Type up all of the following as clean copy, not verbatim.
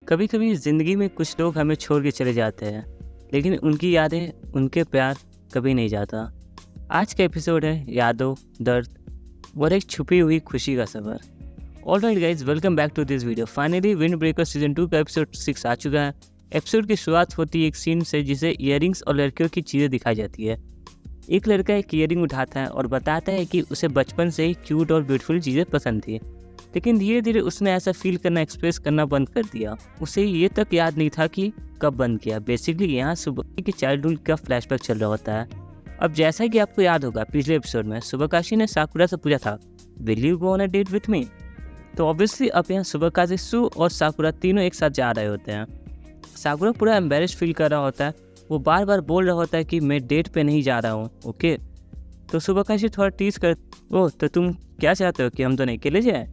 कभी कभी ज़िंदगी में कुछ लोग हमें छोड़ के चले जाते हैं, लेकिन उनकी यादें, उनके प्यार कभी नहीं जाता। आज का एपिसोड है यादों, दर्द और एक छुपी हुई खुशी का सफ़र। Alright guys, welcome back to this video. Finally Wind Breaker season 2 का एपिसोड 6 आ चुका है। एपिसोड की शुरुआत होती है एक सीन से जिसे इयरिंग्स और लड़कियों की चीज़ें दिखाई जाती है। एक लड़का एक इयरिंग उठाता है और बताता है कि उसे बचपन से ही क्यूट और ब्यूटीफुल चीज़ें पसंद थी, लेकिन धीरे धीरे उसने ऐसा फील करना, एक्सप्रेस करना बंद कर दिया। उसे ये तक याद नहीं था कि कब बंद किया। बेसिकली यहाँ सुबह की चाइल्डहुड का फ्लैशबैक चल रहा होता है। अब जैसा कि आपको याद होगा, पिछले एपिसोड में सुबकाशी ने साकुरा से पूछा था, will you go on a date with me? तो ऑब्वियसली अब यहाँ सुबकाशी, सु और साकुरा तीनों एक साथ जा रहे होते हैं। साकुरा पूरा एम्बेरस फील कर रहा होता है। वो बार बार बोल रहा होता है कि मैं डेट पे नहीं जा रहा हूँ, ओके। तो सुबकाशी थोड़ा टीज कर, ओह तो तुम क्या चाहते हो कि हम दोनों अकेले जाएं?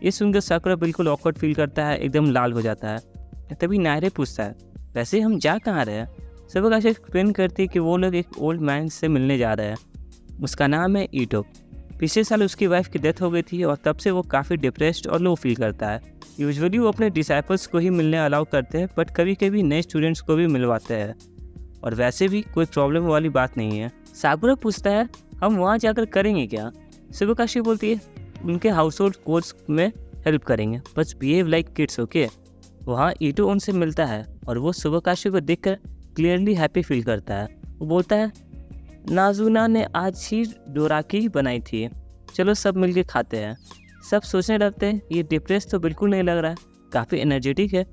ये सुनकर साकुरा बिल्कुल ऑकवर्ड फील करता है, एकदम लाल हो जाता है। तभी नायरे पूछता है, वैसे हम जा कहाँ रहे हैं? सुबकाशी एक्सप्लेन करती है कि वो लोग एक ओल्ड मैन से मिलने जा रहे हैं। उसका नाम है ईटो। पिछले साल उसकी वाइफ की डेथ हो गई थी और तब से वो काफ़ी डिप्रेस्ड और लो फील करता है। यूजुअली वो अपने डिसाइपल्स को ही मिलने अलाउ करते हैं, बट कभी कभी नए स्टूडेंट्स को भी मिलवाते हैं, और वैसे भी कोई प्रॉब्लम वाली बात नहीं है। साकुरा पूछता है, हम वहाँ जाकर करेंगे क्या? सुबकाशी बोलती है, उनके हाउस होल्ड कोर्स में हेल्प करेंगे, बस बिहेव लाइक किड्स, ओके। वहाँ ईटो उनसे मिलता है और वो सुबकाशी को देखकर क्लियरली हैप्पी फील करता है। वो बोलता है, नाजुना ने आज ही डोराकी बनाई थी, चलो सब मिलके खाते हैं। सब सोचने लगते हैं, ये डिप्रेस तो बिल्कुल नहीं लग रहा है, काफ़ी एनर्जेटिक है।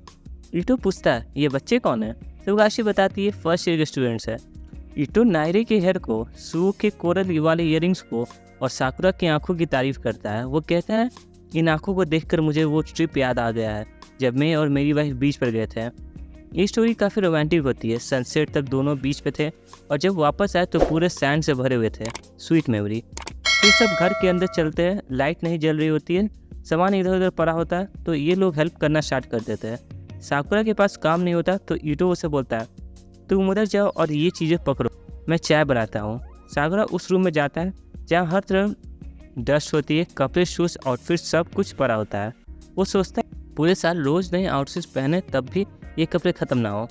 ईटो पूछता है, ये बच्चे कौन है? सुबकाशी बताती है, फर्स्ट ईयर के स्टूडेंट्स है। ईटो नायरे के हेयर को, सू के कोरल वाले इयरिंग्स को और साकुरा की आंखों की तारीफ करता है। वो कहता है, इन आंखों को देखकर मुझे वो ट्रिप याद आ गया है जब मैं और मेरी वाइफ बीच पर गए थे। ये स्टोरी काफ़ी रोमांटिक होती है। सनसेट तक दोनों बीच पे थे और जब वापस आए तो पूरे सैंड से भरे हुए थे। Sweet memory. फिर सब घर के अंदर चलते हैं, लाइट नहीं जल रही होती है, सामान इधर उधर पड़ा होता है, तो ये लोग हेल्प करना स्टार्ट कर देते हैं। साकुरा के पास काम नहीं होता तो ईटो उसे बोलता है, तुम उधर जाओ और ये चीज़ें पकड़ो, मैं चाय बनाता हूँ। साकुरा उस रूम में जाता है जहाँ हर तरफ डस्ट होती है, कपड़े, शूज़, आउटफिट सब कुछ पड़ा होता है। वो सोचता है पूरे साल रोज़ नए आउटफिट्स पहने तब भी ये कपड़े ख़त्म ना हो।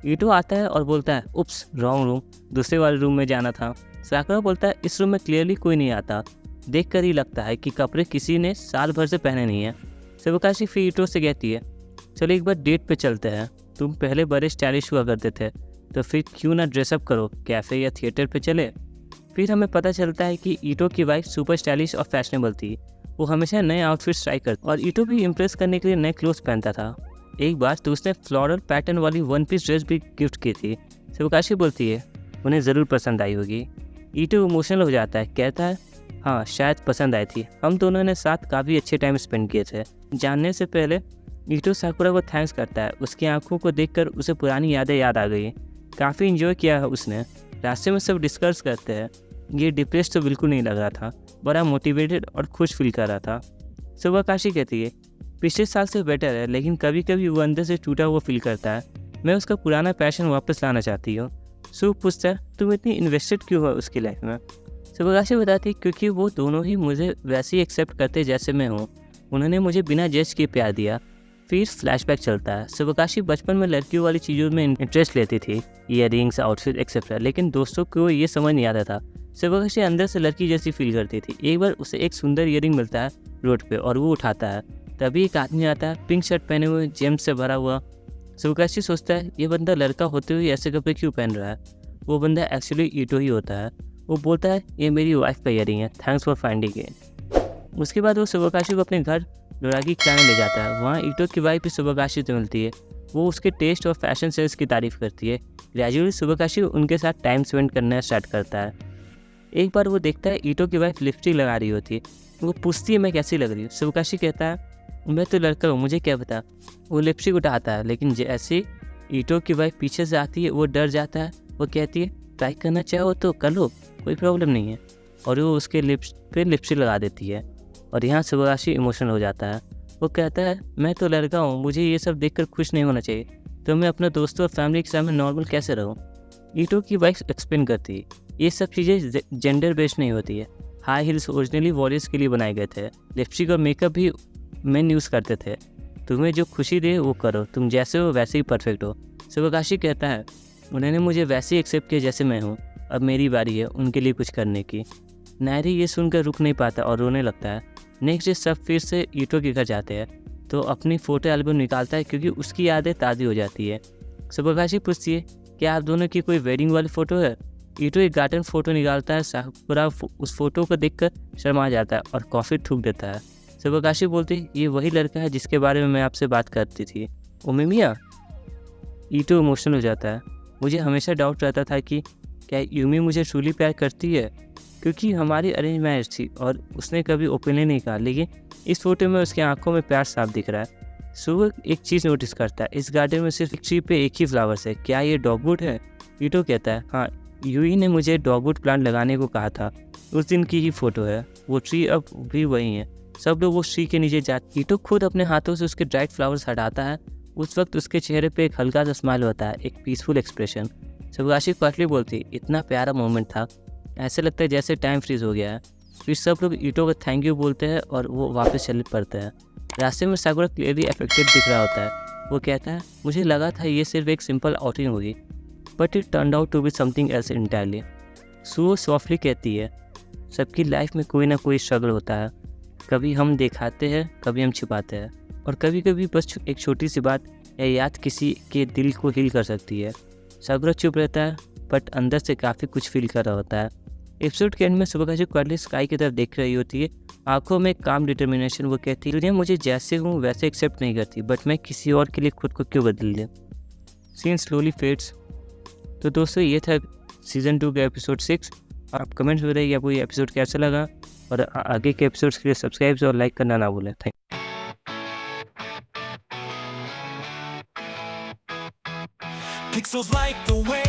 ईटो आता है और बोलता है, उप्स, रॉन्ग रूम, दूसरे वाले रूम में जाना था। साकुरा बोलता है, इस रूम में क्लियरली कोई नहीं आता, देख कर ही लगता है कि कपड़े किसी ने साल भर से पहने नहीं है। सुबकाशी फिर ईटो से कहती है, चलो एक बार डेट पे चलते हैं, तुम पहले बड़े स्टाइलिश हुआ करते थे, तो फिर क्यों ना ड्रेसअप करो, कैफ़े या थिएटर पे चले। फिर हमें पता चलता है कि ईटो की वाइफ सुपर स्टाइलिश और फैशनेबल थी। वो हमेशा नए आउटफिट्स ट्राई करती और ईटो भी इम्प्रेस करने के लिए नए क्लोथ्स पहनता था। एक बार तो उसने फ्लोरल पैटर्न वाली वन पीस ड्रेस भी गिफ्ट की थी। सुबकाशी बोलती है, उन्हें ज़रूर पसंद आई होगी। ईटो इमोशनल हो जाता है, कहता है, हाँ शायद पसंद आई थी, हम दोनों ने साथ काफ़ी अच्छे टाइम स्पेंड किए थे। जानने से पहले ईटो साकुरा को थैंक्स करता है। उसकी आंखों को देखकर उसे पुरानी यादें याद आ गई। काफ़ी इन्जॉय किया है उसने। रास्ते में सब डिस्कस करते हैं, ये डिप्रेस तो बिल्कुल नहीं लग रहा था, बड़ा मोटिवेटेड और खुश फील कर रहा था। सुबकाशी कहती है, पिछले साल से बेटर है, लेकिन कभी कभी वो अंदर से टूटा हुआ फील करता है। मैं उसका पुराना पैशन वापस लाना चाहती हूँ। सु पूछता है, तुम इतनी इन्वेस्टेड क्यों हो उसकी लाइफ में? सुबकाशी बताती है, क्योंकि वो दोनों ही मुझे वैसे ही एक्सेप्ट करते जैसे मैं हूँ। उन्होंने मुझे बिना जज के प्यार दिया। फिर फ्लैशबैक चलता है। सुबकाशी बचपन में लड़कियों वाली चीज़ों में इंटरेस्ट लेती थी, इयररिंग्स, आउटफिट एक्सेट्रा, लेकिन दोस्तों को ये समझ नहीं आता था। सुबकाशी अंदर से लड़की जैसी फील करती थी। एक बार उसे एक सुंदर इयररिंग मिलता है रोड पे और वो उठाता है। तभी एक आदमी आता है, पिंक शर्ट पहने हुए, जेम्स से भरा हुआ। सुबकाशी सोचता है, ये बंदा लड़का होते हुए ऐसे कपड़े क्यों पहन रहा है? वो बंदा एक्चुअली ईटो ही होता है। वो बोलता है, ये मेरी वाइफ का इयररिंग है, थैंक्स फॉर फाइंडिंग इट। उसके बाद वो सुबकाशी को अपने घर डोराकी खिलाने ले जाता है। वहाँ ईटो की वाइफ भी सुबकाशी से मिलती है। वो उसके टेस्ट और फैशन सेंस की तारीफ करती है। ग्रेजुअली सुबकाशी उनके साथ टाइम स्पेंड करना स्टार्ट करता है। एक बार वो देखता है ईटो की वाइफ लिपस्टिक लगा रही होती है। वो पूछती है, मैं कैसी लग रही हूँ? सुबकाशी कहता है, मैं तो लड़का हूँ, मुझे क्या पता। वो लिपस्टिक उठाता है, लेकिन जैसे ईटो की वाइफ पीछे से आती है वो डर जाता है। वो कहती है, ट्राई करना चाहो तो कर लो, कोई प्रॉब्लम नहीं है, और वो उसके लिप्स पे लिपस्टिक लगा देती है। और यहाँ सुबकाशी इमोशनल हो जाता है। वो कहता है, मैं तो लड़का हूँ, मुझे ये सब देखकर खुश नहीं होना चाहिए, तो मैं अपने दोस्तों और फैमिली के सामने नॉर्मल कैसे रहूँ? ईटो की वाइफ एक्सप्लेन करती है, ये सब चीज़ें जेंडर बेस्ड नहीं होती है। हाई हील्स ओरिजिनली वॉरियर्स के लिए बनाए गए थे। लिपस्टिक और मेकअप भी मेन यूज़ करते थे। तुम्हें जो खुशी दे वो करो, तुम जैसे हो वैसे ही परफेक्ट हो। शिवकाशी कहता है, उन्होंने मुझे वैसे ही एक्सेप्ट किया जैसे मैं हूँ, अब मेरी बारी है उनके लिए कुछ करने की। नायरी ये सुनकर रुक नहीं पाता और रोने लगता है। नेक्स्ट डे सब फिर से ईटो के घर जाते हैं तो अपनी फ़ोटो एल्बम निकालता है क्योंकि उसकी यादें ताज़ी हो जाती है। शिवकाशी पूछती है, क्या आप दोनों की कोई वेडिंग वाली फ़ोटो है? ईटो एक गार्डन फ़ोटो निकालता है। साकुरा उस फोटो को देखकर शर्मा जाता है और कॉफ़ी थूक देता है। शिवकाशी बोलती है, ये वही लड़का है जिसके बारे में मैं आपसे बात करती थी, ओमिमिया। ईटो इमोशनल हो जाता है। मुझे हमेशा डाउट रहता था कि क्या यूमी मुझे ट्रूली प्यार करती है, क्योंकि हमारी अरेंज मैरिज थी और उसने कभी ओपनली नहीं कहा, लेकिन इस फोटो में उसकी आंखों में प्यार साफ दिख रहा है। सुबह एक चीज़ नोटिस करता है, इस गार्डन में सिर्फ एक ट्री पे एक ही फ्लावर्स है, क्या ये डॉगवुड है? ईटो कहता है, हाँ, यूई ने मुझे डॉगवुड प्लांट लगाने को कहा था, उस दिन की ही फोटो है, वो ट्री अब भी वही है। सब लोग वो ट्री के नीचे जाते। ईटो खुद अपने हाथों से उसके ड्राइड फ्लावर्स हटाता है। उस वक्त उसके चेहरे पे एक हल्का सा स्माइल होता है, एक पीसफुल एक्सप्रेशन। शिवकाशी क्वाइटली बोलती, इतना प्यारा मोमेंट था, ऐसे लगता है जैसे टाइम फ्रीज हो गया है। फिर सब लोग ईटो को थैंक यू बोलते हैं और वो वापस चल पड़ते हैं। रास्ते में साकुरा क्लियरली अफेक्टेड दिख रहा होता है। वो कहता है, मुझे लगा था ये सिर्फ एक सिंपल आउटिंग होगी, but it turn out to be something else entirely. Suo softly कहती है, सबकी लाइफ में कोई ना कोई स्ट्रगल होता है, कभी हम दिखाते हैं, कभी हम छिपाते हैं, और कभी कभी बस एक छोटी सी बात या याद किसी के दिल को हील कर सकती है। साकुरा चुप रहता है बट अंदर से काफ़ी कुछ फील कर रहा होता है। एपिसोड के एंड में शिवकाशी क्वाइटली स्काई की तरफ देख रही होती है, आंखों में काम डिटर्मिनेशन। वो कहती है, दुनिया मुझे जैसे हूँ वैसे एक्सेप्ट नहीं करती, बट मैं किसी और के लिए खुद को क्यों बदल दूँ। Scene slowly fades. तो दोस्तों ये था सीज़न 2 का एपिसोड 6। आप कमेंट्स में बताइए आपको ये एपिसोड कैसा लगा, और आगे के एपिसोड्स के लिए सब्सक्राइब और लाइक करना ना भूलें। Thank Pixels like the way